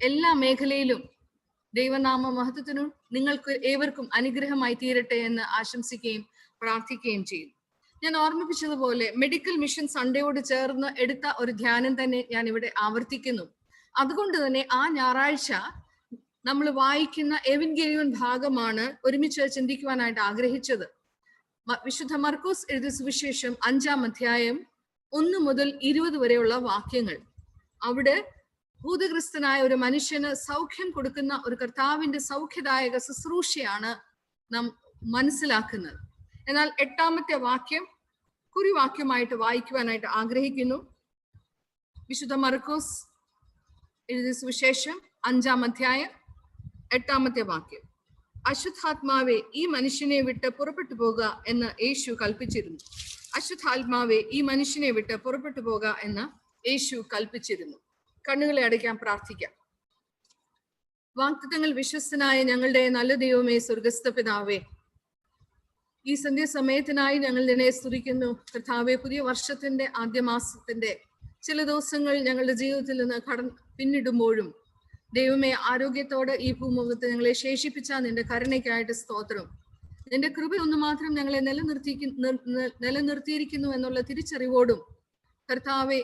എല്ലാ മേഖലയിലും ദൈവനാമ മഹത്വത്തിനും നിങ്ങൾക്ക് ഏവർക്കും അനുഗ്രഹമായി തീരട്ടെ എന്ന് ആശംസിക്കുകയും പ്രാർത്ഥിക്കുകയും ചെയ്യും. ഞാൻ ഓർമ്മിപ്പിച്ചതുപോലെ മെഡിക്കൽ മിഷൻ സൺഡേയോട് ചേർന്ന് എടുത്ത ഒരു ധ്യാനം തന്നെ ഞാൻ ഇവിടെ ആവർത്തിക്കുന്നു. അതുകൊണ്ട് തന്നെ ആ ഞായറാഴ്ച നമ്മൾ വായിക്കുന്ന എവൻഗേലിയോൻ ഭാഗമാണ് ഒരുമിച്ച് ചിന്തിക്കുവാനായിട്ട് ആഗ്രഹിച്ചത്. വിശുദ്ധ മർക്കോസ് എഴുതിയ സുവിശേഷം 5-ാം അധ്യായം 1 മുതൽ 20 വരെയുള്ള വാക്യങ്ങൾ. അവിടെ ഭൂതഗ്രസ്തനായ ഒരു മനുഷ്യന് സൗഖ്യം കൊടുക്കുന്ന ഒരു കർത്താവിന്റെ സൗഖ്യദായക ശുശ്രൂഷയാണ് നാം മനസ്സിലാക്കുന്നത്. എന്നാൽ 8-ാമത്തെ വാക്യം കുറിവാക്യമായിട്ട് വായിക്കുവാനായിട്ട് ആഗ്രഹിക്കുന്നു. വിശുദ്ധ മർക്കോസ് എഴുതിയ സുവിശേഷം 5-ാം അധ്യായം 8-ാമത്തെ വാക്യം. അശുദ്ധാത്മാവെ ഈ മനുഷ്യനെ വിട്ട് പുറപ്പെട്ടു പോകുക എന്ന് യേശു കൽപ്പിച്ചിരുന്നു. അശുദ്ധാത്മാവെ ഈ മനുഷ്യനെ വിട്ട് പുറപ്പെട്ടു പോകുക എന്ന് യേശു കൽപ്പിച്ചിരുന്നു. കണ്ണുകളെ അടയ്ക്കാൻ പ്രാർത്ഥിക്കാം. വാഗ്ദത്തങ്ങൾ വിശ്വസ്തനായ ഞങ്ങളുടെ നല്ല ദൈവമേ, സ്വർഗസ്ഥ പിതാവേ, ഈ സന്ധ്യാസമയത്തിനായി ഞങ്ങൾ നിന്നെ സ്തുതിക്കുന്നു. കർത്താവെ, പുതിയ വർഷത്തിന്റെ ആദ്യ മാസത്തിന്റെ ചില ദിവസങ്ങൾ ഞങ്ങളുടെ ജീവിതത്തിൽ നിന്ന് പിന്നിടുമ്പോഴും ദൈവമേ, ആരോഗ്യത്തോടെ ഈ ഭൂമുഖത്ത് ഞങ്ങളെ ശേഷിപ്പിച്ച നിന്റെ കരുണയ്ക്കായിട്ട് സ്തോത്രം. നിന്റെ കൃപ ഒന്ന് മാത്രം ഞങ്ങളെ നിലനിർത്തിയിരിക്കുന്നു എന്നുള്ള തിരിച്ചറിവോടും കർത്താവെ,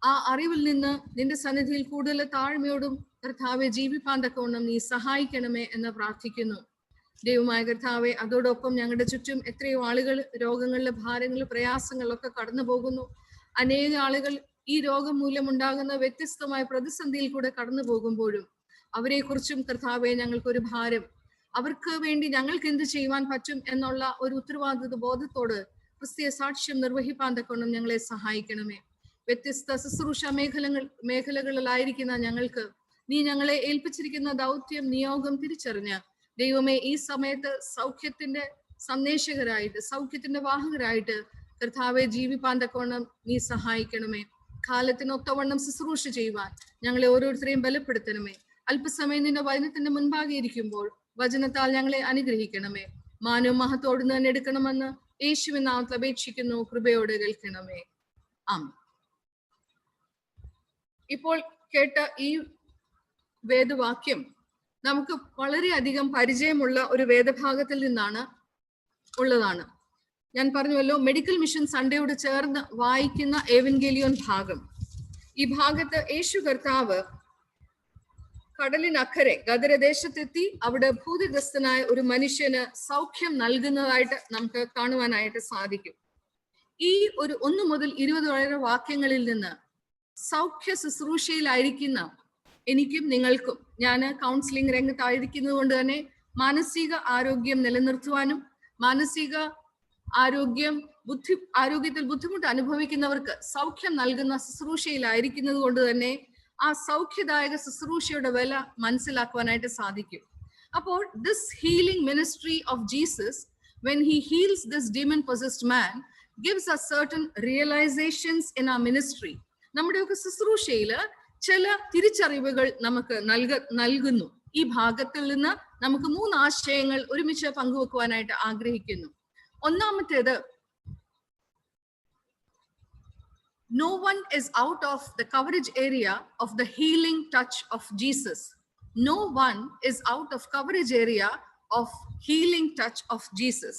ആ അറിവിൽ നിന്ന് നിന്റെ സന്നിധിയിൽ കൂടുതൽ താഴ്മയോടും കർത്താവെ ജീവിപ്പാൻ തക്കവണ്ണം നീ സഹായിക്കണമേ എന്ന് പ്രാർത്ഥിക്കുന്നു. ദൈവമായ കർത്താവെ, അതോടൊപ്പം ഞങ്ങളുടെ ചുറ്റും എത്രയോ ആളുകൾ രോഗങ്ങളിലെ ഭാരങ്ങൾ പ്രയാസങ്ങളൊക്കെ കടന്നു പോകുന്നു. അനേക ആളുകൾ ഈ രോഗം മൂലമുണ്ടാകുന്ന വ്യത്യസ്തമായ പ്രതിസന്ധിയിൽ കൂടെ കടന്നു പോകുമ്പോഴും അവരെ കുറിച്ചും കർത്താവെ ഞങ്ങൾക്കൊരു ഭാരം, അവർക്ക് വേണ്ടി ഞങ്ങൾക്ക് എന്ത് ചെയ്യുവാൻ പറ്റും എന്നുള്ള ഒരു ഉത്തരവാദിത്വ ബോധത്തോട് ക്രിസ്തീയ സാക്ഷ്യം നിർവഹിപ്പാൻ തക്കവണ്ണം ഞങ്ങളെ സഹായിക്കണമേ. വ്യത്യസ്ത ശുശ്രൂഷ മേഖലകളിലായിരിക്കുന്ന ഞങ്ങൾക്ക് നീ ഞങ്ങളെ ഏൽപ്പിച്ചിരിക്കുന്ന ദൗത്യം നിയോഗം തിരിച്ചറിഞ്ഞ് ദൈവമേ, ഈ സമയത്ത് സൗഖ്യത്തിന്റെ സന്ദേശകരായിട്ട്, സൗഖ്യത്തിന്റെ വാഹകരായിട്ട് കർത്താവെ ജീവിപ്പാൻ തക്കവണ്ണം നീ സഹായിക്കണമേ. കാലത്തിനൊത്തവണ്ണം ശുശ്രൂഷ ചെയ്യുവാൻ ഞങ്ങളെ ഓരോരുത്തരെയും ബലപ്പെടുത്തണമേ. അല്പസമയം നിന്റെ വചനത്തിന്റെ മുൻപാകെ ഇരിക്കുമ്പോൾ വചനത്താൽ ഞങ്ങളെ അനുഗ്രഹിക്കണമേ. മാനവും മഹത്തോട് തന്നെ എടുക്കണമെന്ന് യേശുവിൻ നാമത്തിൽ അപേക്ഷിക്കുന്നു. കൃപയോടെ കേൾക്കണമേ. ആമേൻ. ഇപ്പോൾ കേട്ട ഈ വേദവാക്യം നമുക്ക് വളരെയധികം പരിചയമുള്ള ഒരു വേദഭാഗത്തിൽ നിന്നാണ് ഉള്ളതാണ്. ഞാൻ പറഞ്ഞുവല്ലോ, മെഡിക്കൽ മിഷൻ സൺഡേയോട് ചേർന്ന് വായിക്കുന്ന എവൻഗേലിയോൻ ഭാഗം. ഈ ഭാഗത്ത് യേശു കർത്താവ് കടലിനക്കരെ ഗദരദേശത്തെത്തി അവിടെ ഭൂതഗ്രസ്തനായ ഒരു മനുഷ്യന് സൗഖ്യം നൽകുന്നതായിട്ട് നമുക്ക് കാണുവാനായിട്ട് സാധിക്കും. ഈ ഒരു 1 മുതൽ 20 വരെ വാക്യങ്ങളിൽ നിന്ന് സൗഖ്യ ശുശ്രൂഷയിലായിരിക്കുന്ന എനിക്കും നിങ്ങൾക്കും, ഞാൻ കൗൺസിലിംഗ് രംഗത്തായിരിക്കുന്നത് കൊണ്ട് തന്നെ മാനസിക ആരോഗ്യം നിലനിർത്തുവാനും മാനസിക ആരോഗ്യത്തിൽ ബുദ്ധിമുട്ട് അനുഭവിക്കുന്നവർക്ക് സൗഖ്യം നൽകുന്ന ശുശ്രൂഷയിലായിരിക്കുന്നത് കൊണ്ട് തന്നെ ആ സൗഖ്യദായക ശുശ്രൂഷയുടെ വില മനസ്സിലാക്കുവാനായിട്ട് സാധിക്കും. അപ്പോൾ this healing ministry of Jesus, when he heals this demon possessed man, gives us certain realizations in our ministry. നമ്മുടെയൊക്കെ ശുശ്രൂഷയില് ചില തിരിച്ചറിവുകൾ നമുക്ക് നൽകുന്നു. ഈ ഭാഗത്തിൽ നിന്ന് നമുക്ക് 3 ആശയങ്ങൾ ഒരുമിച്ച് പങ്കുവെക്കുവാനായിട്ട് ആഗ്രഹിക്കുന്നു. ഒന്നാമത്തേത്, no one is out of the coverage area of the healing touch of Jesus. No one is out of coverage area of healing touch of Jesus.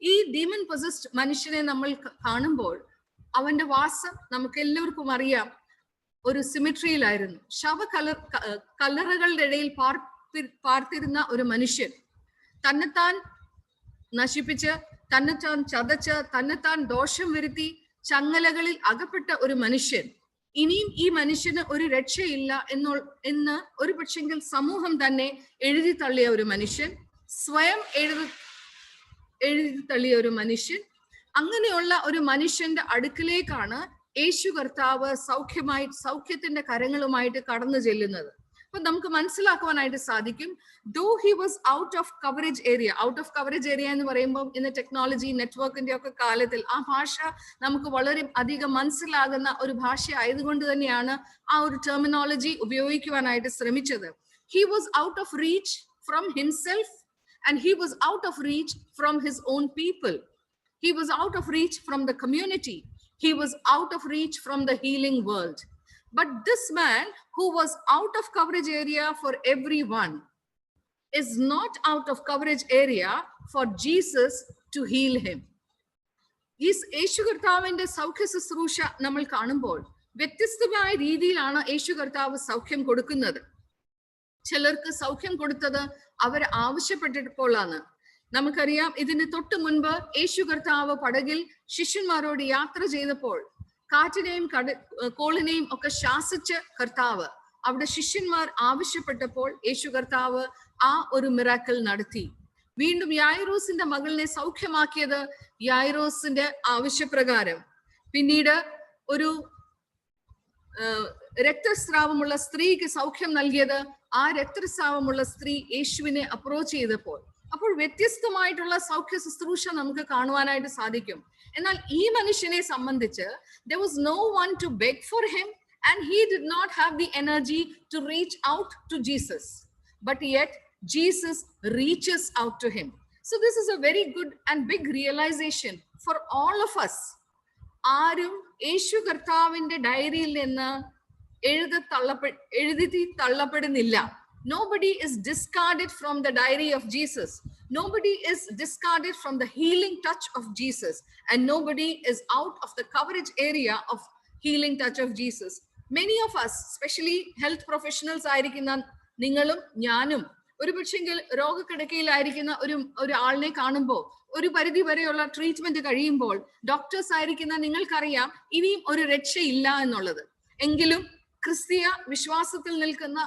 ഈ demon possessed മനുഷ്യനെ നമ്മൾ കാണുമ്പോൾ അവന്റെ വാസം നമുക്ക് എല്ലാവർക്കും അറിയാം, ഒരു സിമിട്രിയിലായിരുന്നു. കല്ലറകളുടെ ഇടയിൽ പാർത്തിരുന്ന ഒരു മനുഷ്യൻ, തന്നെത്താൻ നശിപ്പിച്ച്, തന്നെത്താൻ ചതച്ച്, തന്നെത്താൻ ദോഷം വരുത്തി ചങ്ങലകളിൽ അകപ്പെട്ട ഒരു മനുഷ്യൻ. ഇനിയും ഈ മനുഷ്യന് ഒരു രക്ഷയില്ല എന്ന് ഒരു പക്ഷെങ്കിൽ സമൂഹം തന്നെ എഴുതി തള്ളിയ ഒരു മനുഷ്യൻ, സ്വയം എഴുതി തള്ളിയ ഒരു അങ്ങനെയുള്ള ഒരു മനുഷ്യന്റെ അടുക്കിലേക്കാണ് യേശു കർത്താവ് സൗഖ്യത്തിന്റെ കരങ്ങളുമായിട്ട് കടന്നു ചെല്ലുന്നത്. അപ്പൊ നമുക്ക് മനസ്സിലാക്കുവാനായിട്ട് സാധിക്കും, though he was out of coverage area എന്ന് പറയുമ്പോൾ ഇന്ന് ടെക്നോളജി നെറ്റ്വർക്കിന്റെ ഒക്കെ കാലത്തിൽ ആ ഭാഷ നമുക്ക് വളരെ അധികം മനസ്സിലാകുന്ന ഒരു ഭാഷ ആയതുകൊണ്ട് തന്നെയാണ് ആ ഒരു ടെർമിനോളജി ഉപയോഗിക്കുവാനായിട്ട് ശ്രമിച്ചത്. He was out of reach from himself and he was out of reach from his own people. He was out of reach from the community. He was out of reach from the healing world. But this man who was out of coverage area for everyone is not out of coverage area for Jesus to heal him. ഈ യേശു കർത്താവിന്റെ സൗഖ്യ ശുശ്രൂഷ നമ്മൾ കാണുമ്പോൾ വ്യത്യസ്തമായ രീതിയിലാണ് യേശു കർത്താവ് സൗഖ്യം കൊടുക്കുന്നത്. ചിലർക്ക് സൗഖ്യം കൊടുത്തത് അവർ ആവശ്യപ്പെട്ടപ്പോഴാണ്. നമുക്കറിയാം, ഇതിന് തൊട്ട് മുൻപ് യേശു കർത്താവ് പടകിൽ ശിഷ്യന്മാരോട് യാത്ര ചെയ്തപ്പോൾ കാറ്റിനെയും കോളിനെയും ഒക്കെ ശാസിച്ച് കർത്താവ് അവിടെ ശിഷ്യന്മാർ ആവശ്യപ്പെട്ടപ്പോൾ യേശു കർത്താവ് ആ ഒരു മിറാക്കിൾ നടത്തി. വീണ്ടും യായിറോസിന്റെ മകളിനെ സൗഖ്യമാക്കിയത് യായിറോസിന്റെ ആവശ്യപ്രകാരം. പിന്നീട് ഒരു രക്തസ്രാവമുള്ള സ്ത്രീക്ക് സൗഖ്യം നൽകിയത് ആ രക്തസ്രാവമുള്ള സ്ത്രീ യേശുവിനെ അപ്രോച്ച് ചെയ്തപ്പോൾ. അപ്പോൾ വ്യത്യസ്തമായിട്ടുള്ള സൗഖ്യ ശുശ്രൂഷ നമുക്ക് കാണുവാനായിട്ട് സാധിക്കും. എന്നാൽ ഈ മനുഷ്യനെ സംബന്ധിച്ച് there was no one to beg for him and he did not have the energy to reach out to Jesus, but yet Jesus reaches out to him. So this is a very good and big realization for all of us. ആരും യേശു കർത്താവിന്റെ ഡയറിയിൽ നിന്ന് എഴുതി തള്ളപ്പെടുന്നില്ല. Nobody is discarded from the diary of Jesus. Nobody is discarded from the healing touch of Jesus. And nobody is out of the coverage area of healing touch of Jesus. Many of us, especially health professionals ആയിരിക്കുന്ന നിങ്ങളും ഞാനും, ഒരുപക്ഷെങ്കിൽ രോഗക്കിടക്കയിലായിരിക്കുന്ന ഒരു ആളിനെ കാണുമ്പോൾ ഒരു പരിധി വരെയുള്ള treatment കഴിയുമ്പോൾ ഡോക്ടേഴ്സ് ആയിരിക്കുന്ന നിങ്ങൾക്കറിയാം ഇനിയും ഒരു രക്ഷയില്ല എന്നുള്ളത്. എങ്കിലും ക്രിസ്തീയ വിശ്വാസത്തിൽ നിൽക്കുന്ന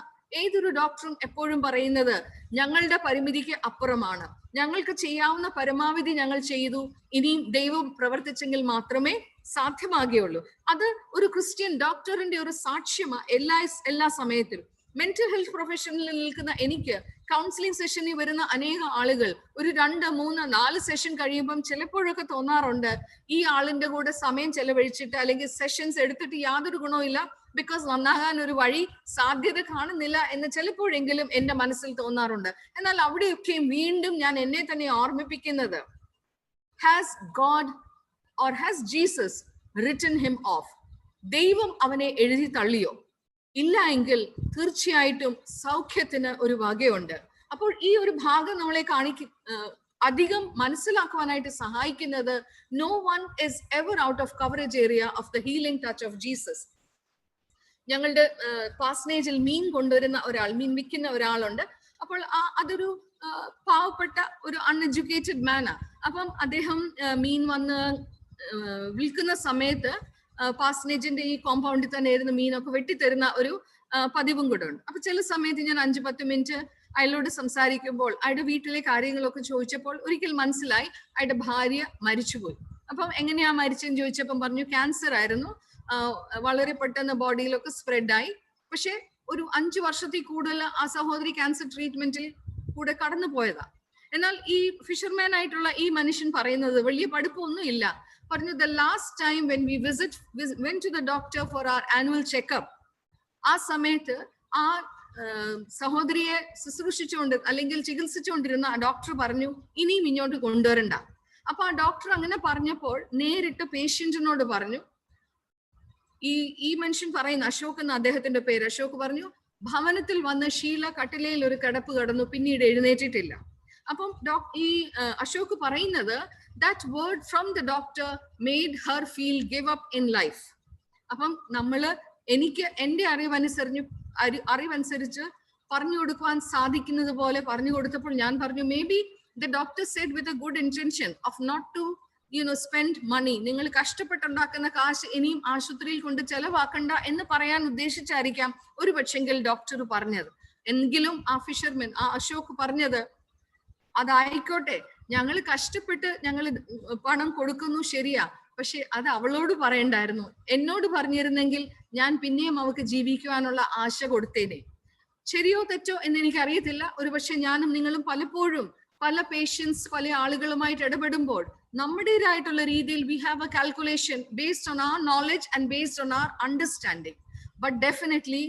ഏതൊരു ഡോക്ടറും എപ്പോഴും പറയുന്നത് ഞങ്ങളുടെ പരിമിതിക്ക് അപ്പുറമാണ്, ഞങ്ങൾക്ക് ചെയ്യാവുന്ന പരമാവധി ഞങ്ങൾ ചെയ്തു, ഇനിയും ദൈവം പ്രവർത്തിച്ചെങ്കിൽ മാത്രമേ സാധ്യമാകുകയുള്ളൂ. അത് ഒരു ക്രിസ്ത്യൻ ഡോക്ടറിന്റെ ഒരു സാക്ഷ്യമാണ് എല്ലാ സമയത്തിലും. മെന്റൽ ഹെൽത്ത് പ്രൊഫഷനിൽ നിൽക്കുന്ന എനിക്ക് കൗൺസിലിംഗ് സെഷനിൽ വരുന്ന അനേക ആളുകൾ ഒരു 2, 3, 4 സെഷൻ കഴിയുമ്പം ചിലപ്പോഴൊക്കെ തോന്നാറുണ്ട് ഈ ആളിന്റെ കൂടെ സമയം ചെലവഴിച്ചിട്ട് അല്ലെങ്കിൽ സെഷൻസ് എടുത്തിട്ട് യാതൊരു ഗുണവുമില്ല, ബിക്കോസ് നന്നാകാൻ ഒരു വഴി സാധ്യത കാണുന്നില്ല എന്ന് ചിലപ്പോഴെങ്കിലും എന്റെ മനസ്സിൽ തോന്നാറുണ്ട്. എന്നാൽ അവിടെയൊക്കെയും വീണ്ടും ഞാൻ എന്നെ തന്നെ ഓർമ്മിപ്പിക്കുന്നത്, has God or has Jesus written him off? ദൈവം അവനെ എഴുതി തള്ളിയോ? ഇല്ല എങ്കിൽ തീർച്ചയായിട്ടും സൗഖ്യത്തിന് ഒരു വകയുണ്ട്. അപ്പോൾ ഈ ഒരു ഭാഗം നമ്മളെ അധികം മനസ്സിലാക്കുവാനായിട്ട് സഹായിക്കുന്നത് no one is ever out of coverage area of the healing touch of Jesus. ഞങ്ങളുടെ പാസ്നേജിൽ മീൻ കൊണ്ടുവരുന്ന മീൻ വിൽക്കുന്ന ഒരാളുണ്ട്. അപ്പോൾ അതൊരു പാവപ്പെട്ട ഒരു അൺഎഡ്യൂക്കേറ്റഡ് മാനാ. അപ്പം അദ്ദേഹം മീൻ വന്ന് വിൽക്കുന്ന സമയത്ത് പാസ്നേജിന്റെ ഈ കോമ്പൗണ്ടിൽ തന്നെ ഇരുന്ന് മീനൊക്കെ വെട്ടിത്തരുന്ന ഒരു പതിവും കൂടെ ഉണ്ട്. അപ്പൊ ചില സമയത്ത് ഞാൻ 5-10 മിനിറ്റ് അയാളോട് സംസാരിക്കുമ്പോൾ അയാളുടെ വീട്ടിലെ കാര്യങ്ങളൊക്കെ ചോദിച്ചപ്പോൾ ഒരിക്കൽ മനസ്സിലായി അയാളുടെ ഭാര്യ മരിച്ചുപോയി. അപ്പം എങ്ങനെയാ മരിച്ചെന്ന് ചോദിച്ചപ്പം പറഞ്ഞു ക്യാൻസർ ആയിരുന്നു, വളരെ പെട്ടെന്ന് ബോഡിയിലൊക്കെ സ്പ്രെഡായി. പക്ഷെ ഒരു 5 വർഷത്തിൽ കൂടുതൽ ആ സഹോദരി ക്യാൻസർ ട്രീറ്റ്മെന്റിൽ കൂടെ കടന്നു പോയതാ. എന്നാൽ ഈ ഫിഷർമാൻ ആയിട്ടുള്ള ഈ മനുഷ്യൻ പറയുന്നത് വലിയ പഠിപ്പൊന്നും ഇല്ല. പറഞ്ഞു the last time when we went to the doctor for our annual checkup, ആ സമയത്ത് ആ സഹോദരിയെ ശുശ്രൂഷിച്ചുകൊണ്ട് അല്ലെങ്കിൽ ചികിത്സിച്ചുകൊണ്ടിരുന്ന ആ ഡോക്ടർ പറഞ്ഞു ഇനിയും ഇങ്ങോട്ട് കൊണ്ടുവരണ്ട. അപ്പൊ ആ ഡോക്ടർ അങ്ങനെ പറഞ്ഞപ്പോൾ നേരിട്ട് പേഷ്യന്റിനോട് പറഞ്ഞു, ഈ മനുഷ്യൻ പറയുന്ന അശോക് എന്ന അദ്ദേഹത്തിന്റെ പേര്, അശോക് പറഞ്ഞു ഭവനത്തിൽ വന്ന് ഷീല കട്ടിലയിൽ ഒരു കിടപ്പ് കിടന്നു, പിന്നീട് എഴുന്നേറ്റിട്ടില്ല. അപ്പം ഈ അശോക് പറയുന്നത് that word from the doctor made her feel give up in life. അപ്പം എനിക്ക് എന്റെ അറിവനുസരിച്ച് പറഞ്ഞു കൊടുക്കുവാൻ സാധിക്കുന്നത് പോലെ പറഞ്ഞു കൊടുത്തപ്പോൾ ഞാൻ പറഞ്ഞു may be the doctor said with a good intention of not to spend money. നിങ്ങൾ കഷ്ടപ്പെട്ടുണ്ടാക്കുന്ന കാശ് ഇനിയും ആശുപത്രിയിൽ കൊണ്ട് ചെലവാക്കണ്ട എന്ന് പറയാൻ ഉദ്ദേശിച്ചായിരിക്കാം ഒരു പക്ഷെങ്കിൽ ഡോക്ടർ പറഞ്ഞത്. എങ്കിലും ആ ഫിഷർമാൻ അശോക് പറഞ്ഞത് അതായിക്കോട്ടെ, ഞങ്ങൾ കഷ്ടപ്പെട്ട് ഞങ്ങൾ പണം കൊടുക്കുന്നു ശരിയാ, പക്ഷെ അത് അവളോട് പറയണ്ടായിരുന്നു, എന്നോട് പറഞ്ഞിരുന്നെങ്കിൽ ഞാൻ പിന്നെയും അവൾക്ക് ജീവിക്കുവാനുള്ള ആശ കൊടുത്തേനെ. ശരിയോ തെറ്റോ എന്ന് എനിക്ക് അറിയത്തില്ല. ഒരു പക്ഷെ ഞാനും നിങ്ങളും പലപ്പോഴും പല പേഷ്യൻസ് പല ആളുകളുമായിട്ട് ഇടപെടുമ്പോൾ നമ്മുടേതായിട്ടുള്ള രീതിയിൽ we have a calculation based on our knowledge and based on our understanding. But definitely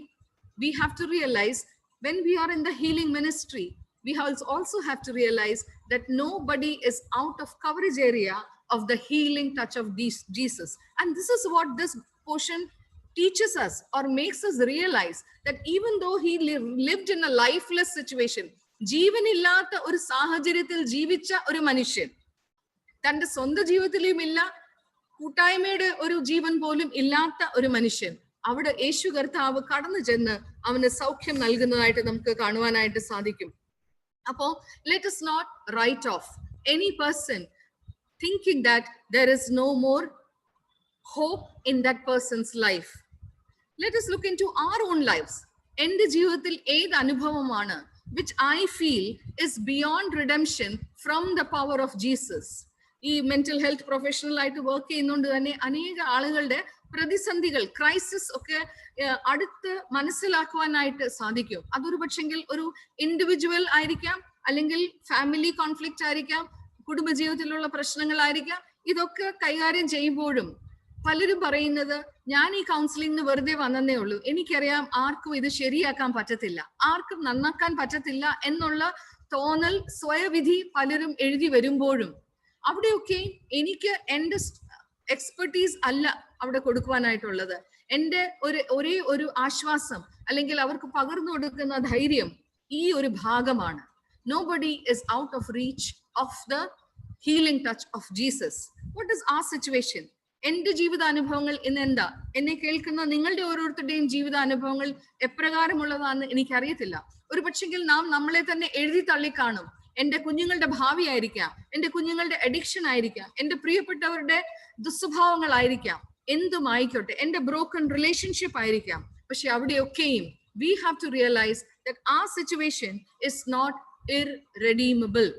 we have to realize when we are in the healing ministry, we also have to realize that nobody is out of coverage area of the healing touch of Jesus. And this is what this portion teaches us or makes us realize that even though he lived in a lifeless situation, ജീവനില്ലാത്ത ഒരു സാഹചര്യത്തിൽ ജീവിച്ച ഒരു മനുഷ്യൻ, തന്റെ സ്വന്തം ജീവിതത്തിലും ഇല്ല, കൂട്ടായ്മയുടെ ഒരു ജീവൻ പോലും ഇല്ലാത്ത ഒരു മനുഷ്യൻ, അവിടെ യേശു കർത്താവ് കടന്നു ചെന്ന് അവന് സൗഖ്യം നൽകുന്നതായിട്ട് നമുക്ക് കാണുവാനായിട്ട് സാധിക്കും. അപ്പോ let us not write off any person thinking that there is no more hope in that person's life. Let us look into our own lives. എന്റെ ജീവിതത്തിൽ ഏത് അനുഭവമാണ് which I feel is beyond redemption from the power of Jesus? ഈ mental health professional ആയിട്ട് work ചെയ്യുന്നതുകൊണ്ട് തന്നെ അനേക ആളുകളുടെ പ്രതിസന്ധികൾ, ക്രൈസിസ് ഒക്കെ അടുത്ത് മനസ്സിലാക്കുവാനായിട്ട് സാധിക്കും. അതൊരു പക്ഷെങ്കിൽ ഒരു ഇൻഡിവിജ്വൽ ആയിരിക്കാം, അല്ലെങ്കിൽ ഫാമിലി കോൺഫ്ലിക്റ്റ് ആയിരിക്കാം, കുടുംബജീവിതത്തിലുള്ള പ്രശ്നങ്ങളായിരിക്കാം. ഇതൊക്കെ കൈകാര്യം ചെയ്യുമ്പോഴും പലരും പറയുന്നത്, ഞാൻ ഈ കൗൺസിലിംഗിന് വെറുതെ വന്നതേ ഉള്ളൂ, എനിക്കറിയാം ആർക്കും ഇത് ശരിയാക്കാൻ പറ്റത്തില്ല, ആർക്കും നന്നാക്കാൻ പറ്റത്തില്ല എന്നുള്ള തോന്നൽ, സ്വയവിധി പലരും എഴുതി വരുമ്പോഴും അവിടെയൊക്കെ എനിക്ക് എൻ്റെ എക്സ്പെർട്ടീസ് അല്ല അവിടെ കൊടുക്കുവാനായിട്ടുള്ളത്. എൻ്റെ ഒരേ ഒരു ആശ്വാസം അല്ലെങ്കിൽ അവർക്ക് പകർന്നു കൊടുക്കുന്ന ധൈര്യം ഈ ഒരു ഭാഗമാണ്. Nobody is out of reach of the healing touch of Jesus. What is our situation? എന്റെ ജീവിതാനുഭവങ്ങൾ ഇന്ന് എന്താ? എന്നെ കേൾക്കുന്ന നിങ്ങളുടെ ഓരോരുത്തരുടെയും ജീവിതാനുഭവങ്ങൾ എപ്രകാരമുള്ളതാണെന്ന് എനിക്കറിയത്തില്ല. ഒരു പക്ഷെങ്കിൽ നാം നമ്മളെ തന്നെ എഴുതി തള്ളിക്കാണും. എന്റെ കുഞ്ഞുങ്ങളുടെ ഭാവി ആയിരിക്കാം, എന്റെ കുഞ്ഞുങ്ങളുടെ അഡിക്ഷൻ ആയിരിക്കാം, എന്റെ പ്രിയപ്പെട്ടവരുടെ ദുസ്വഭാവങ്ങളായിരിക്കാം, എന്തുമായിക്കോട്ടെ, എന്റെ ബ്രോക്കൺ റിലേഷൻഷിപ്പ് ആയിരിക്കാം. പക്ഷെ അവിടെയൊക്കെയും we have to realize that our situation is not irredeemable.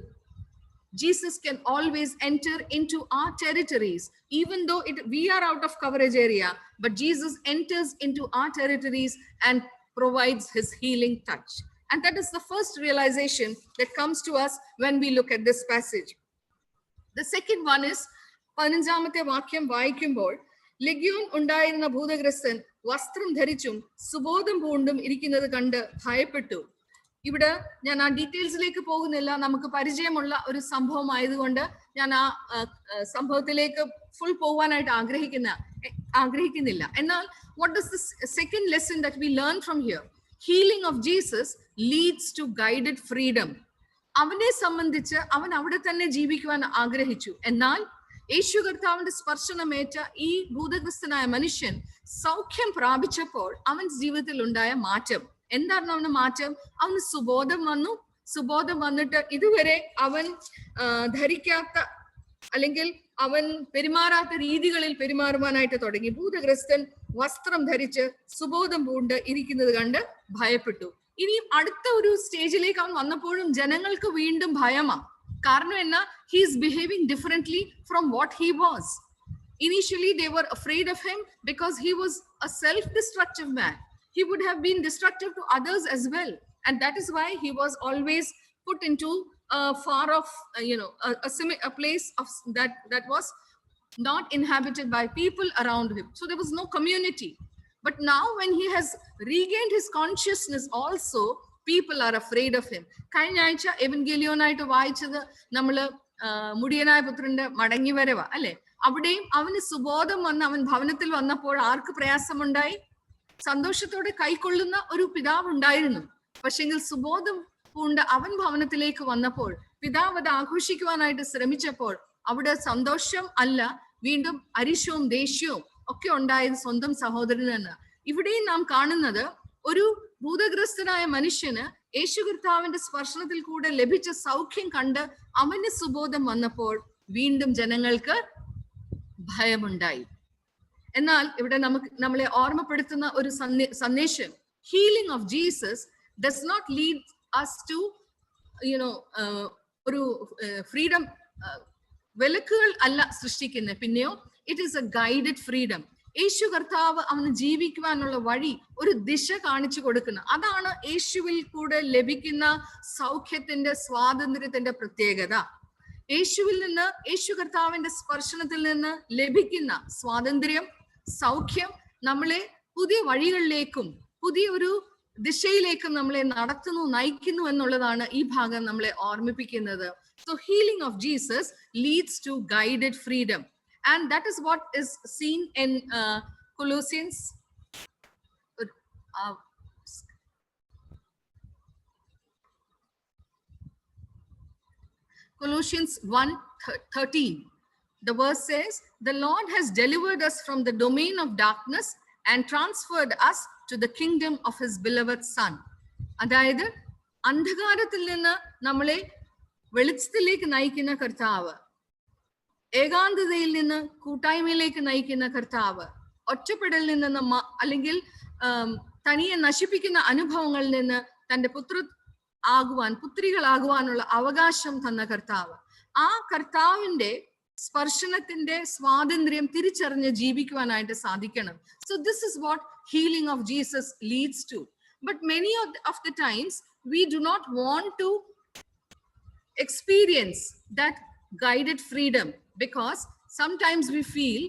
Jesus can always enter into our territories, even though we are out of coverage area, but Jesus enters into our territories and provides his healing touch. And that is the first realization that comes to us when we look at this passage. The second one is, 15ാമത്തെ വാക്യം വായിക്കുമ്പോൾ, ലഗ്യോൻ ഉണ്ടായിരുന്ന ഭൂതഗ്രസ്തൻ വസ്ത്രം ധരിച്ചും സുബോധം പൂണ്ടും ഇരിക്കുന്നത് കണ്ട് ഭയപ്പെട്ടു. ഇവിടെ ഞാൻ ആ ഡീറ്റെയിൽസിലേക്ക് പോകുന്നില്ല, നമുക്ക് പരിചയമുള്ള ഒരു സംഭവം ആയതുകൊണ്ട് ഞാൻ ആ സംഭവത്തിലേക്ക് ഫുൾ പോകാനായിട്ട് ആഗ്രഹിക്കുന്നില്ല. എന്നാൽ what is the second lesson that we learn from here? Healing of Jesus leads to guided freedom. അവനെ സംബന്ധിച്ച് അവൻ അവിടെ തന്നെ ജീവിക്കുവാൻ ആഗ്രഹിച്ചു. എന്നാൽ യേശു കർത്താവിന്റെ സ്പർശനമേറ്റ ഈ ഭൂതഗ്രസ്തനായ മനുഷ്യൻ സൗഖ്യം പ്രാപിച്ചപ്പോൾ അവൻ ജീവിതത്തിൽ ഉണ്ടായ മാറ്റം എന്തായിരുന്നു? അവന് മാറ്റം, അവന് സുബോധം വന്നു. സുബോധം വന്നിട്ട് ഇതുവരെ അവൻ ധരിക്കാത്ത അല്ലെങ്കിൽ അവൻ പെരുമാറാത്ത രീതികളിൽ പെരുമാറുവാനായിട്ട് തുടങ്ങി. ഭൂതഗ്രസ്തൻ വസ്ത്രം ധരിച്ച് സുബോധം പൂണ്ട് ഇരിക്കുന്നത് കണ്ട് ഭയപ്പെട്ടു. ഇനിയും അടുത്ത ഒരു സ്റ്റേജിലേക്ക് അവൻ വന്നപ്പോഴും ജനങ്ങൾക്ക് വീണ്ടും ഭയമാ. കാരണം എന്നാ? he is behaving differently from what he was. Initially they were afraid of him because he was a self-destructive man. He would have been destructive to others as well, and that is why he was always put into far off a place of that was not inhabited by people around him, so there was no community. But now when he has regained his consciousness also, people are afraid of him. കഴിഞ്ഞ ആഴ്ച എവൻഗേലിയോൻ ആയിട്ട് വായിച്ചത് നമ്മള് മുടിയനായ പുത്രന്റെ മടങ്ങി വരവ അല്ലെ? അവിടെയും അവന് സുബോധം വന്ന് അവൻ ഭവനത്തിൽ വന്നപ്പോൾ ആർക്ക് പ്രയാസമുണ്ടായി? സന്തോഷത്തോടെ കൈക്കൊള്ളുന്ന ഒരു പിതാവ് ഉണ്ടായിരുന്നു. പക്ഷെങ്കിൽ സുബോധം പൂണ്ട് അവൻ ഭവനത്തിലേക്ക് വന്നപ്പോൾ പിതാവ് അത് ആഘോഷിക്കുവാനായിട്ട് ശ്രമിച്ചപ്പോൾ അവിടെ സന്തോഷം അല്ല, വീണ്ടും അരിശവും ദേഷ്യവും ഒക്കെ ഉണ്ടായത് സ്വന്തം സഹോദരന് തന്നെ. ഇവിടെയും നാം കാണുന്നത് ഒരു ഭൂതഗ്രസ്തനായ മനുഷ്യന് യേശു കർത്താവിന്റെ സ്പർശനത്തിൽ കൂടെ ലഭിച്ച സൗഖ്യം കണ്ട് അവന് സുബോധം വന്നപ്പോൾ വീണ്ടും ജനങ്ങൾക്ക് ഭയമുണ്ടായി. എന്നാൽ ഇവിടെ നമ്മളെ ഓർമ്മപ്പെടുത്തുന്ന ഒരു സന്ദേശം, healing of Jesus does not lead us to ഒരു ഫ്രീഡം, വിലക്കുകൾ അല്ല സൃഷ്ടിക്കുന്നത്, പിന്നെയോ it is a guided freedom. യേശു കർത്താവ് അവന് ജീവിക്കുവാനുള്ള വഴി, ഒരു ദിശ കാണിച്ചു കൊടുക്കുന്ന, അതാണ് യേശുവിൽ കൂടെ ലഭിക്കുന്ന സൗഖ്യത്തിന്റെ, സ്വാതന്ത്ര്യത്തിന്റെ പ്രത്യേകത. യേശുവിൽ നിന്ന്, യേശു കർത്താവിന്റെ സ്പർശനത്തിൽ നിന്ന് ലഭിക്കുന്ന സ്വാതന്ത്ര്യം, സൗഖ്യം നമ്മളെ പുതിയ വഴികളിലേക്കും പുതിയ ഒരു ദിശയിലേക്കും നമ്മളെ നടത്തുന്നു, നയിക്കുന്നു എന്നുള്ളതാണ് ഈ ഭാഗം നമ്മളെ ഓർമ്മിപ്പിക്കുന്നത്. So healing of Jesus leads to guided freedom, and that is what is seen in Colossians Colossians 1:13. The verse says, "The Lord has delivered us from the domain of darkness and transferred us to the kingdom of his beloved Son." അതായത് അന്ധകാരത്തിൽ നിന്ന് നമ്മളെ വെളിച്ചത്തിലേക്ക് നയിക്കുന്ന കർത്താവ്, ഏകാന്തതയിൽ നിന്ന് കൂട്ടായ്മയിലേക്ക് നയിക്കുന്ന കർത്താവ്, ഒറ്റപ്പെടലിൽ നിന്ന് അല്ലെങ്കിൽ തനിയെ നശിപ്പിക്കുന്ന അനുഭവങ്ങളിൽ നിന്ന് തന്റെ പുത്രികളാകുവാനുള്ള അവകാശം തന്ന കർത്താവ്. ആ കർത്താവിന്റെ സ്പർശനത്തിന്റെ സ്വാതന്ത്ര്യം തിരിച്ചറിഞ്ഞ് ജീവിക്കുവാനായിട്ട് സാധിക്കണം. So this is what healing of Jesus leads to. But many of the times we do not want to experience that guided freedom, because sometimes we feel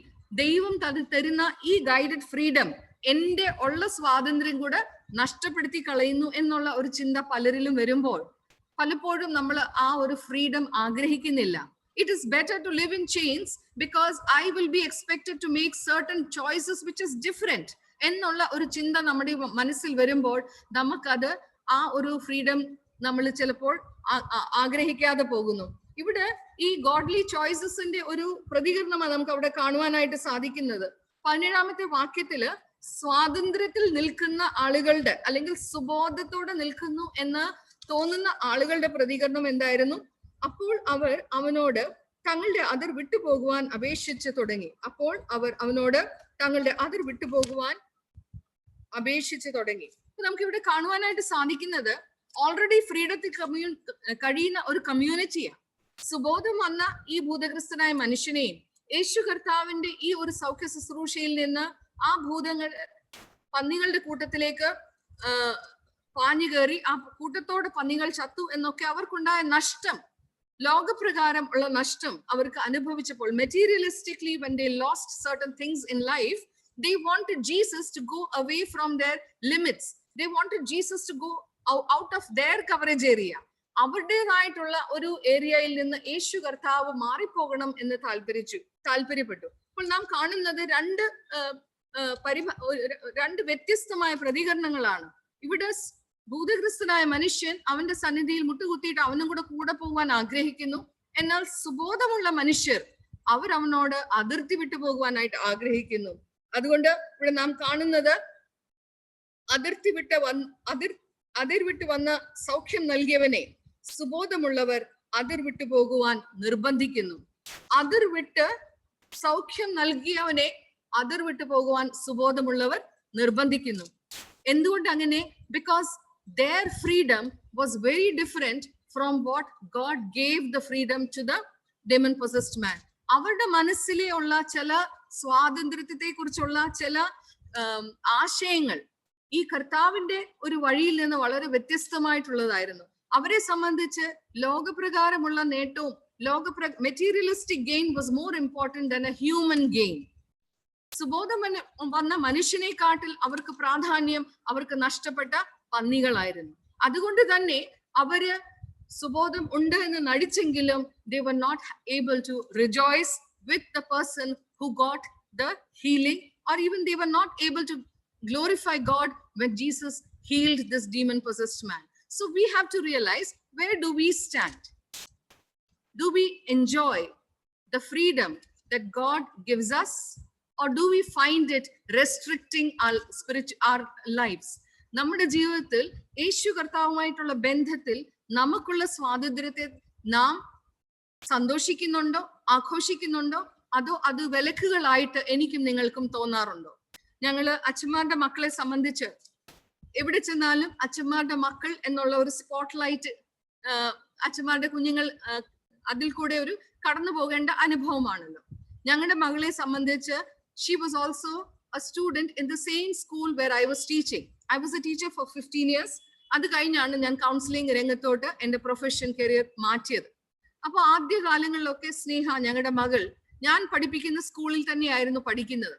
ദൈവം തരുന്ന ഈ ഗൈഡഡ് ഫ്രീഡം എന്റെ ഉള്ള സ്വാതന്ത്ര്യം കൂടെ നഷ്ടപ്പെടുത്തി കളയുന്നു എന്നുള്ള ഒരു ചിന്ത പലരിലും വരുമ്പോൾ പലപ്പോഴും നമ്മൾ ആ ഒരു ഫ്രീഡം ആഗ്രഹിക്കുന്നില്ല. It is better to live in chains because I will be expected to make certain choices which is different എന്നുള്ള ഒരു ചിന്ത നമ്മുടെ മനസ്സിൽ വരുമ്പോൾ നമുക്കത് ആ ഒരു ഫ്രീഡം നമ്മൾ ചിലപ്പോൾ ആഗ്രഹിക്കാതെ പോകുന്നു. ഇവിടെ ഈ ഗോഡ്ലി ചോയ്സസിന്റെ ഒരു പ്രതികരണമാണ് നമുക്ക് അവിടെ കാണുവാനായിട്ട് സാധിക്കുന്നത്. 17ാമത്തെ വാക്യത്തില് സ്വാതന്ത്ര്യത്തിൽ നിൽക്കുന്ന ആളുകളുടെ അല്ലെങ്കിൽ സുബോധത്തോടെ നിൽക്കുന്നു എന്ന് തോന്നുന്ന ആളുകളുടെ പ്രതികരണം എന്തായിരുന്നു? അപ്പോൾ അവർ അവനോട് തങ്ങളുടെ അതിർ വിട്ടുപോകുവാൻ അപേക്ഷിച്ചു തുടങ്ങി. നമുക്ക് ഇവിടെ കാണുവാനായിട്ട് സാധിക്കുന്നത് ഓൾറെഡി ഫ്രീഡത്തിൽ കഴിയുന്ന ഒരു കമ്മ്യൂണിറ്റിയാണ്. സുബോധം വന്ന ഈ ഭൂതഗ്രസ്തനായ മനുഷ്യനെയും യേശു കർത്താവിന്റെ ഈ ഒരു സൗഖ്യ ശുശ്രൂഷയിൽ നിന്ന് ആ പന്നികളുടെ കൂട്ടത്തിലേക്ക് പാഞ്ഞു കയറി ആ കൂട്ടത്തോടെ പന്നികൾ ചത്തു എന്നൊക്കെ അവർക്കുണ്ടായ നഷ്ടം, ലോകപ്രകാരം ഉള്ള നഷ്ടം അവർക്ക് അനുഭവിച്ചപ്പോൾ, മെറ്റീരിയലിസ്റ്റിക്കലി when they lost certain things in life, they wanted Jesus to go away from their limits. They wanted Jesus to go out of their coverage area. അവരുടേതായിട്ടുള്ള ഒരു ഏരിയയിൽ നിന്ന് യേശു കർത്താവ് മാറിപ്പോകണം എന്ന് താല്പര്യപ്പെട്ടു. അപ്പോൾ നാം കാണുന്നത് രണ്ട് വ്യത്യസ്തമായ പ്രതികരണങ്ങളാണ്. ഇവിടെ ഭൂതഗ്രസ്തനായ മനുഷ്യൻ അവന്റെ സന്നിധിയിൽ മുട്ടുകുത്തിയിട്ട് അവനും കൂടെ പോകാൻ ആഗ്രഹിക്കുന്നു. എന്നാൽ സുബോധമുള്ള മനുഷ്യർ അവനോട് അതിർത്തി വിട്ടു പോകുവാനായിട്ട് ആഗ്രഹിക്കുന്നു. അതുകൊണ്ട് ഇവിടെ നാം കാണുന്നത് അതിർ വിട്ട് വന്ന സൗഖ്യം നൽകിയവനെ സുബോധമുള്ളവർ അതിർ വിട്ടു പോകുവാൻ നിർബന്ധിക്കുന്നു. അതിർ വിട്ട് സൗഖ്യം നൽകിയവനെ അതിർ വിട്ടു പോകുവാൻ സുബോധമുള്ളവർ നിർബന്ധിക്കുന്നു. എന്തുകൊണ്ട് അങ്ങനെ? Because their freedom was very different from what God gave the freedom to the demon possessed man. അവരുടെ മനസ്സിലെ ഉള്ള ചില സ്വാതന്ത്ര്യത്തെ കുറിച്ചുള്ള ചില ആശയങ്ങൾ ഈ കർത്താവിന്റെ ഒരു വഴിയിൽ നിന്ന് വളരെ വ്യത്യസ്തമായിട്ടുള്ളതായിരുന്നു. അവരെ സംബന്ധിച്ച് ലോകപ്രകാരമുള്ള നേട്ടവും materialistic gain was more important than a human gain. സുബോധം വന്ന മനുഷ്യനെക്കാട്ടിൽ അവർക്ക് പ്രാധാന്യം അവർക്ക് നഷ്ടപ്പെട്ട പന്നികളായിരുന്നു. അതുകൊണ്ട് തന്നെ അവര് സുബോധം ഉണ്ട് എന്ന് നടിച്ചെങ്കിലും they were not able to rejoice with the person who got the healing, or even they were not able to glorify God when Jesus healed this demon possessed man. So we have to realize, where do we stand? Do we enjoy the freedom that God gives us, or do we find it restricting our lives? നമ്മുടെ ജീവിതത്തിൽ യേശു കർത്താവുമായിട്ടുള്ള ബന്ധത്തിൽ നമുക്കുള്ള സ്വാതന്ത്ര്യത്തെ നാം സന്തോഷിക്കുന്നുണ്ടോ, ആഘോഷിക്കുന്നുണ്ടോ, അതോ അത് വിലക്കുകളായിട്ട് എനിക്കും നിങ്ങൾക്കും തോന്നാറുണ്ടോ? ഞങ്ങള് അച്ഛന്മാരുടെ മക്കളെ സംബന്ധിച്ച് എവിടെ ചെന്നാലും അച്ഛന്മാരുടെ മക്കൾ എന്നുള്ള ഒരു സ്പോട്ട് ലൈറ്റ്, അച്ഛന്മാരുടെ കുഞ്ഞുങ്ങൾ അതിൽ കൂടെ ഒരു കടന്നു പോകേണ്ട അനുഭവമാണല്ലോ. ഞങ്ങളുടെ മകളെ സംബന്ധിച്ച് she was also a student in the same school where I was teaching. I was a teacher for 15 years. അത് കഴിഞ്ഞാണ് ഞാൻ കൗൺസിലിംഗ് രംഗത്തോട്ട് എന്റെ പ്രൊഫഷൻ കരിയർ മാറ്റിയത്. അപ്പൊ ആദ്യ കാലങ്ങളിലൊക്കെ സ്നേഹ, ഞങ്ങളുടെ മകൾ, ഞാൻ പഠിപ്പിക്കുന്ന സ്കൂളിൽ തന്നെയായിരുന്നു പഠിക്കുന്നത്.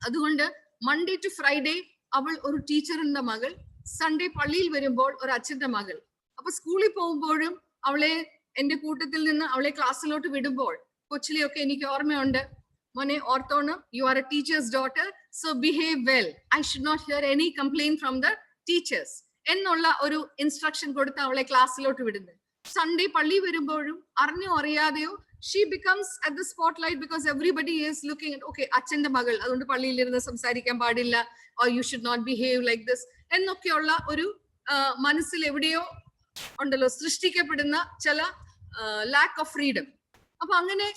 അതുകൊണ്ട് മൺഡേ ടു ഫ്രൈഡേ അവൾ ഒരു ടീച്ചറിന്റെ മകൾ, സൺഡേ പള്ളിയിൽ വരുമ്പോൾ ഒരു അച്ഛന്റെ മകൾ. അപ്പൊ സ്കൂളിൽ പോകുമ്പോഴും അവളെ എന്റെ കൂട്ടത്തിൽ നിന്ന് അവളെ ക്ലാസ്സിലോട്ട് വിടുമ്പോൾ കൊച്ചിലെയൊക്കെ എനിക്ക് ഓർമ്മയുണ്ട്, മോനെ ഓർത്തോണം, you are a teacher's daughter, so behave well. I should not hear any complaint from the teachers. എന്നുള്ള ഒരു ഇൻസ്ട്രക്ഷൻ കൊടുത്ത് അവളെ ക്ലാസ്സിലോട്ട് വിടുന്നത്. സൺഡേ പള്ളി വരുമ്പോഴും അറിഞ്ഞോ അറിയാതെയോ she becomes at the spotlight because everybody is looking at, okay, അച്ഛന്റെ മകൾ, അതുകൊണ്ട് പള്ളിയിൽ ഇരുന്ന് സംസാരിക്കാൻ പാടില്ല, or you should not behave like this എന്നൊക്കെയുള്ള ഒരു മനസ്സിൽ എവിടെയോ ഉണ്ടല്ലോ സൃഷ്ടിക്കപ്പെടുന്ന ചില ലാക്ക് ഓഫ് ഫ്രീഡം. അപ്പൊ അങ്ങനെ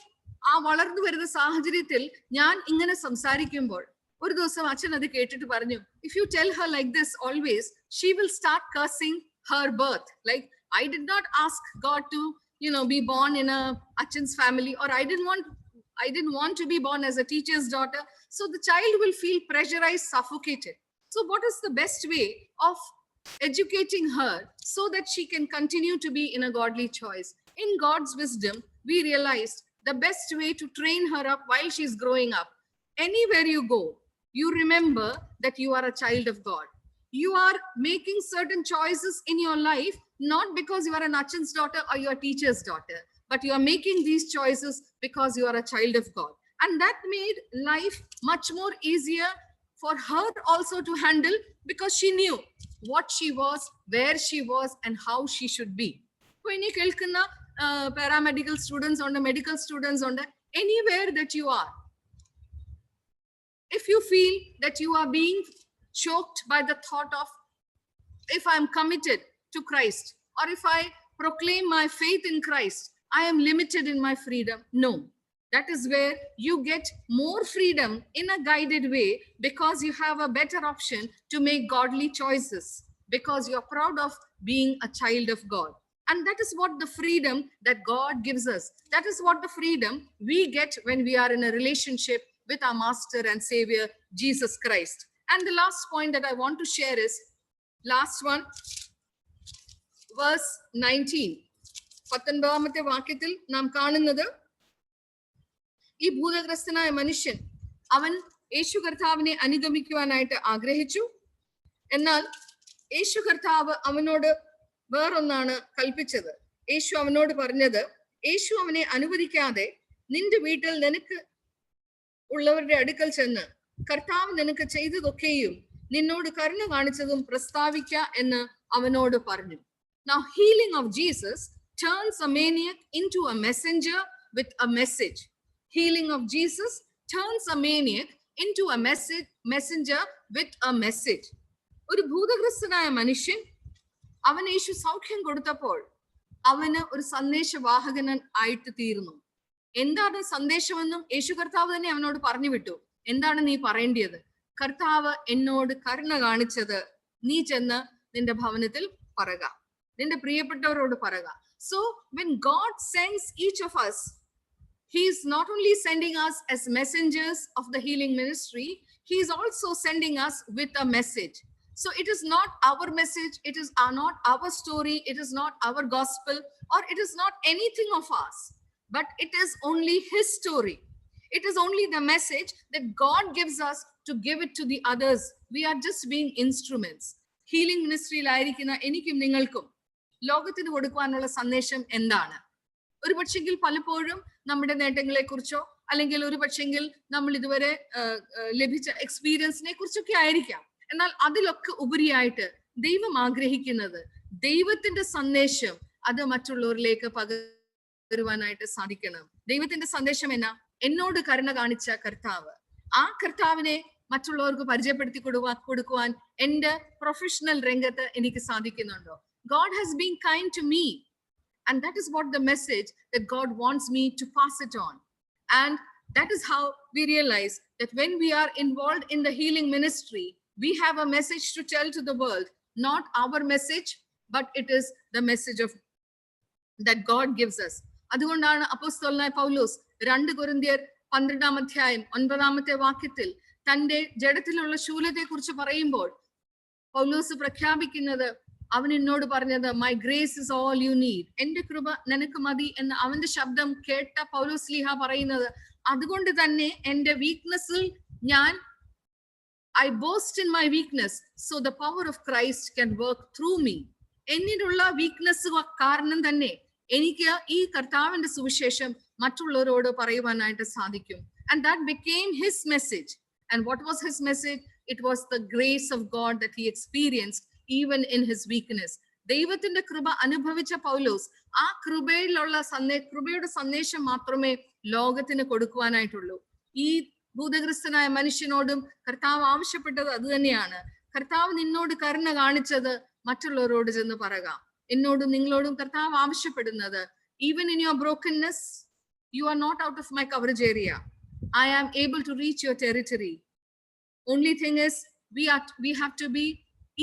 ആ വളർന്നു വരുന്ന സാഹചര്യത്തിൽ ഞാൻ ഇങ്ങനെ സംസാരിക്കുമ്പോൾ ഒരു ദിവസം അച്ഛൻ അത് കേട്ടിട്ട് പറഞ്ഞു, if you tell her like this always, she will start cursing her birth. Like, I did not ask God to, be born in a Achan's family, or I didn't want to be born as a teacher's daughter. So the child will feel pressurized, suffocated. So what is the best way of educating her so that she can continue to be in a godly choice? In God's wisdom, we realized the best way to train her up while she's growing up. Anywhere you go, you remember that you are a child of God. You are making certain choices in your life, not because you are an Achan's daughter or you are a teacher's daughter, but you are making these choices because you are a child of God. And that made life much more easier for her also to handle, because she knew what she was, where she was, and how she should be. When you kelkunna paramedical students or medical students, or anywhere that you are, if you feel that you are being choked by the thought of, if I am committed to Christ, or if I proclaim my faith in Christ, I am limited in my freedom. No, that is where you get more freedom in a guided way, because you have a better option to make godly choices, because you are proud of being a child of God. And that is what the freedom that God gives us. That is what the freedom we get when we are in a relationship with our Master and Savior, Jesus Christ. And the last point that I want to share is, last one, verse 19. 19ാമത്തെ വാക്യത്തിൽ നാം കാണുന്നത്, ഈ ഭൂതഗ്രസ്തനായ മനുഷ്യൻ അവൻ യേശു കർത്താവിനെ അനുഗമിക്കുവാനായിട്ട് ആഗ്രഹിച്ചു. എന്നാൽ യേശു കർത്താവ് അവനോട് വേറൊന്നാണ് കൽപ്പിച്ചത്. യേശു അവനോട് പറഞ്ഞത്, യേശു അവനെ അനുവദിക്കാതെ നിന്റെ വീട്ടിൽ നിനക്ക് ഉള്ളവരുടെ അടുക്കൽ ചെന്ന് കർത്താവ് നിനക്ക് ചെയ്തതൊക്കെയും നിന്നോട് കരുണ കാണിച്ചതും പ്രസ്താവിക്ക എന്ന് അവനോട് പറഞ്ഞു. Now, healing of Jesus turns a maniac into a messenger with a message. Healing of Jesus turns a maniac into a messenger with a message. ഒരു ഭൂതഗ്രസ്തനായ മനുഷ്യൻ, അവൻ യേശു സൗഖ്യം കൊടുത്തപ്പോൾ അവന് ഒരു സന്ദേശവാഹകൻ ആയിട്ട് തീർന്നു. എന്താണ് സന്ദേശമെന്നും യേശു കർത്താവ് തന്നെ അവനോട് പറഞ്ഞു വിട്ടു. എന്താണ് നീ പറയേണ്ടത്? കർത്താവ് എന്നോട് കരുണ കാണിച്ചത് നീ ചെന്ന് നിന്റെ ഭവനത്തിൽ പറയുക, നിന്റെ പ്രിയപ്പെട്ടവരോട് പറയുക. So when God sends each of us, he is not only sending us as messengers of the healing ministry, he is also sending us with a message. So it is not our message, it is not our story, it is not our gospel, or it is not anything of us, but it is only his story. It is only the message that God gives us to give it to the others. We are just being instruments. Healing ministry ലായിരിക്കുന്ന എനിക്കും നിങ്ങൾക്കും ലോകത്തിന് കൊടുക്കുവാനുള്ള സന്ദേശം എന്താണ്? ഒരു പക്ഷെങ്കിൽ പലപ്പോഴും നമ്മുടെ നേട്ടങ്ങളെ കുറിച്ചോ, അല്ലെങ്കിൽ ഒരു പക്ഷെങ്കിൽ നമ്മൾ ഇതുവരെ ലഭിച്ച എക്സ്പീരിയൻസിനെ കുറിച്ചൊക്കെ ആയിരിക്കാം. എന്നാൽ അതിലൊക്കെ ഉപരിയായിട്ട് ദൈവം ആഗ്രഹിക്കുന്നത് ദൈവത്തിന്റെ സന്ദേശം അത് മറ്റുള്ളവരിലേക്ക് പകരുവാനായിട്ട് സാധിക്കണം. ദൈവത്തിന്റെ സന്ദേശം എന്നാ? എന്നോട് കരുണ കാണിച്ച കർത്താവ്, ആ കർത്താവിനെ മറ്റുള്ളവർക്ക് പരിചയപ്പെടുത്തി കൊടുക്കുവാൻ എന്റെ പ്രൊഫഷണൽ രംഗത്ത് എനിക്ക് സാധിക്കുന്നുണ്ടോ? God has been kind to me, and that is what the message that God wants me to pass it on. And that is how we realize that when we are involved in the healing ministry, we have a message to tell to the world, not our message, but it is the message of that God gives us. അതുകൊണ്ടാണ് അപ്പോസ്തലനായ പൗലോസ് 2 കൊരിന്ത്യർ 12-ാം അധ്യായം 9-ാമത്തെ വാക്യത്തിൽ തന്റെ ജഡത്തിലുള്ള ശൂലത്തെ കുറിച്ച് പറയുമ്പോൾ പൗലോസ് പ്രഖ്യാപിക്കുന്നത്, അവൻ എന്നോട് പറഞ്ഞത്, my grace is all you need, എന്റെ കൃപ നിനക്ക് മതി എന്ന് അവന്റെ ശബ്ദം കേട്ട പൗലോസ് ലീഹ പറയുന്നത്, അതുകൊണ്ട് തന്നെ എന്റെ വീക്ക്നെസ്സിൽ ഞാൻ I boast in my weakness so the power of Christ can work through me. എന്നിലുള്ള വീക്ക്നെസ് കാരണം തന്നെ എനിക്ക് ഈ കർത്താവിന്റെ സുവിശേഷം മറ്റുള്ളവരോട് പറയുവാനായിട്ട് സാധിക്കും. And that became his message. And what was his message? It was the grace of God that he experienced even in his weakness. ദൈവത്തിന്റെ കൃപ അനുഭവിച്ച പൗലോസ് ആ കൃപയുടെ സന്ദേശം മാത്രമേ ലോകത്തിന് കൊടുക്കുവാനായിട്ടുള്ളൂ. ഈ ഭൂതഗ്രസ്തനായ മനുഷ്യനോടും കർത്താവ് ആവശ്യപ്പെട്ടത് അത് തന്നെയാണ്. കർത്താവ് നിന്നോട് കരുണ കാണിച്ചത് മറ്റുള്ളവരോട് ചെന്ന് പറയുക. എന്നോടും നിങ്ങളോടും കർത്താവ് ആവശ്യപ്പെടുന്നത്, even in your brokenness, you are not out of my coverage area. I am able to reach your territory. Only thing is, we have to be,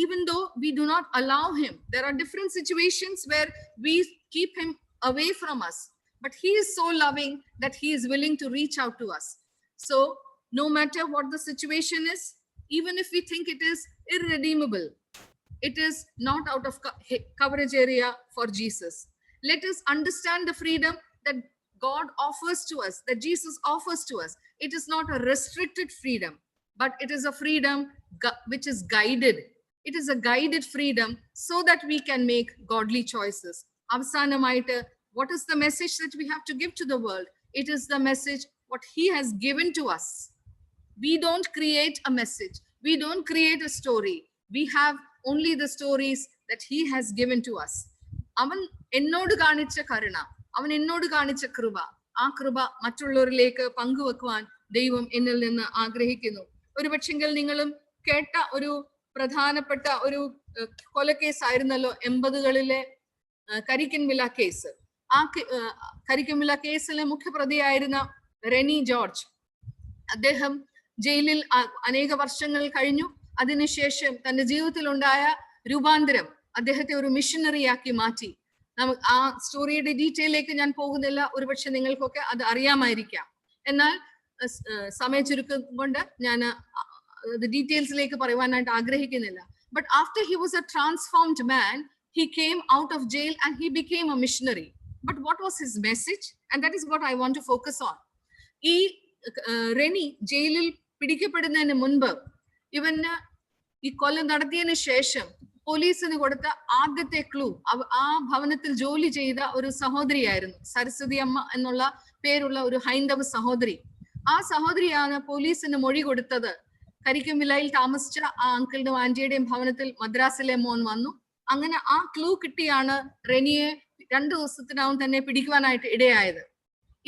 even though we do not allow him, there are different situations where we keep him away from us, but he is so loving that he is willing to reach out to us. So no matter what the situation is, even if we think it is irredeemable, it is not out of coverage area for Jesus. Let us understand the freedom that God offers to us, that Jesus offers to us. It is not a restricted freedom, but it is a freedom which is guided. It is a guided freedom so that we can make godly choices. Avasanamayittu, what is the message that we have to give to the world? It is the message what he has given to us. We don't create a message. We don't create a story. We have only the stories that he has given to us. അവൻ എന്നോട് കാണിച്ച കരുണ, അവൻ എന്നോട് കാണിച്ച കൃപ, ആ കൃപ മറ്റുള്ളവരിലേക്ക് പങ്കുവെക്കുവാൻ ദൈവം എന്നിൽ നിന്ന് ആഗ്രഹിക്കുന്നു. ഒരു പക്ഷെങ്കിൽ നിങ്ങളും കേട്ട ഒരു പ്രധാനപ്പെട്ട ഒരു കൊലക്കേസായിരുന്നല്ലോ 80കളിലെ കരിക്കൻവില കേസ്. ആ കരിക്കൻവില കേസിലെ മുഖ്യപ്രതിയായിരുന്ന റെനി ജോർജ്, അദ്ദേഹം ജയിലിൽ അനേക വർഷങ്ങൾ കഴിഞ്ഞു. അതിനുശേഷം തന്റെ ജീവിതത്തിൽ ഉണ്ടായ രൂപാന്തരം അദ്ദേഹത്തെ ഒരു മിഷനറിയാക്കി മാറ്റി. ആ സ്റ്റോറിയുടെ ഡീറ്റെയിലേക്ക് ഞാൻ പോകുന്നില്ല, ഒരുപക്ഷെ നിങ്ങൾക്കൊക്കെ അത് അറിയാമായിരിക്കാം. എന്നാൽ സമയ ചുരുക്കം കൊണ്ട് ഞാൻ ഡീറ്റെയിൽസിലേക്ക് പറയുവാനായിട്ട് ആഗ്രഹിക്കുന്നില്ല. But after he was A transformed man, he came out of jail and he became a missionary. But what was his message? And that is what I want to focus on. ഈ റെനി ജയിലിൽ പിടിക്കപ്പെടുന്നതിന് മുൻപ്, ഇവന് ഈ കൊല നടത്തിയതിനു ശേഷം പോലീസിന് കൊടുത്ത ആദ്യത്തെ ക്ലൂ ആ ഭവനത്തിൽ ജോലി ചെയ്ത ഒരു സഹോദരിയായിരുന്നു. സരസ്വതി അമ്മ എന്നുള്ള പേരുള്ള ഒരു ഹൈന്ദവ സഹോദരി. ആ സഹോദരിയാണ് പോലീസിന് മൊഴി കൊടുത്തത്. കരിക്കൻവിലയിൽ താമസിച്ച ആ അങ്കിളിന്റെയും ആന്റിയുടെയും ഭവനത്തിൽ മദ്രാസിലെ മോൻ വന്നു. അങ്ങനെ ആ ക്ലൂ കിട്ടിയാണ് റെനിയെ 2 ദിവസത്തിനകം തന്നെ പിടിക്കുവാനായിട്ട് ഇടയായത്.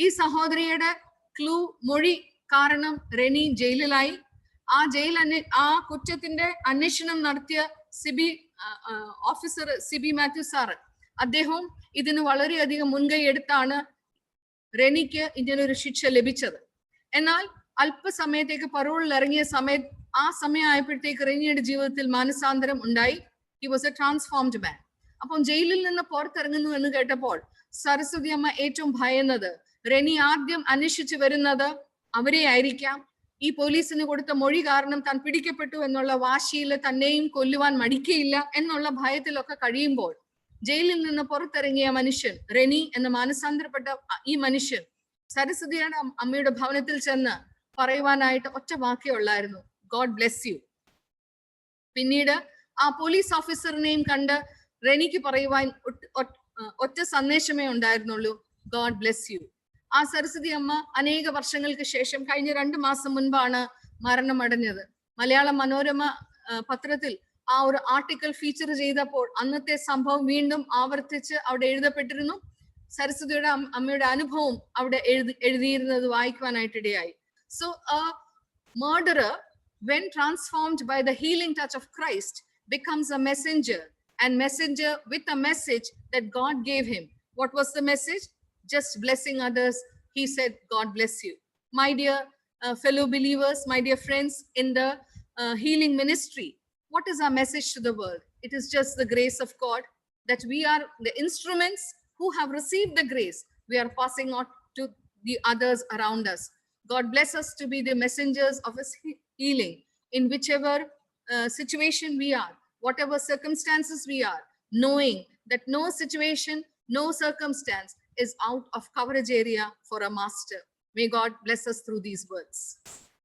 ഈ സഹോദരിയുടെ ക്ലൂ മൊഴി കാരണം റെനി ജയിലിലായി. ആ കുറ്റത്തിന്റെ അന്വേഷണം നടത്തിയ ഓഫീസർ സിബി മാത്യു സാറ്, അദ്ദേഹവും ഇതിന് വളരെയധികം മുൻകൈ എടുത്താണ് റെനിക്ക് ഇങ്ങനൊരു ശിക്ഷ ലഭിച്ചത്. എന്നാൽ അല്പസമയത്തേക്ക് പരോളിൽ ഇറങ്ങിയ ആ സമയമായപ്പോഴത്തേക്ക് റെനിയുടെ ജീവിതത്തിൽ മാനസാന്തരം ഉണ്ടായി. He was a transformed man. അപ്പം ജയിലിൽ നിന്ന് പുറത്തിറങ്ങുന്നു എന്ന് കേട്ടപ്പോൾ സരസ്വതി അമ്മ ഏറ്റവും ഭയന്നത്, റെനി ആദ്യം അന്വേഷിച്ചു വരുന്നത് അവരെ ആയിരിക്കാം. ഈ പോലീസിന് കൊടുത്ത മൊഴി കാരണം താൻ പിടിക്കപ്പെട്ടു എന്നുള്ള വാശിയിൽ തന്നെയും കൊല്ലുവാൻ മടിക്കയില്ല എന്നുള്ള ഭയത്തിലൊക്കെ കഴിയുമ്പോൾ, ജയിലിൽ നിന്ന് പുറത്തിറങ്ങിയ മനുഷ്യൻ, റെനി എന്ന മാനസാന്തരപ്പെട്ട ഈ മനുഷ്യൻ സരസ്വതിയുടെ അമ്മയുടെ ഭവനത്തിൽ ചെന്ന് പറയുവാനായിട്ട് ഒറ്റ വാക്കേ ഉള്ളായിരുന്നു, ഗോഡ് ബ്ലെസ് യു. പിന്നീട് ആ പോലീസ് ഓഫീസറിനെയും കണ്ട് റെനിക്ക് പറയുവാൻ ഒറ്റ സന്ദേശമേ ഉണ്ടായിരുന്നുള്ളൂ, ഗോഡ് ബ്ലെസ് യു. ആ സരസ്വതി അമ്മ അനേക വർഷങ്ങൾക്ക് ശേഷം കഴിഞ്ഞ 2 മാസം മുൻപാണ് മരണമടഞ്ഞത്. മലയാള മനോരമ പത്രത്തിൽ ആ ഒരു ആർട്ടിക്കിൾ ഫീച്ചർ ചെയ്തപ്പോൾ അന്നത്തെ സംഭവം വീണ്ടും ആവർത്തിച്ച് അവിടെ എഴുതപ്പെട്ടിരുന്നു. സരസ്വതിയുടെ അമ്മയുടെ അനുഭവം അവിടെ എഴുതിയിരുന്നത് വായിക്കുവാനായിട്ടിടയായി. So a murderer, when transformed by the healing touch of Christ, becomes a messenger, and messenger with a message that God gave him. What was the message? Just blessing others. He said, God bless you. My dear fellow believers, my dear friends in the healing ministry, what is our message to the world? It is just the grace of God, that we are the instruments who have received the grace. We are passing on to the others around us. God bless us to be the messengers of his healing in whichever situation we are, whatever circumstances we are, knowing that no situation, no circumstance is out of coverage area for a master. May God bless us through these words.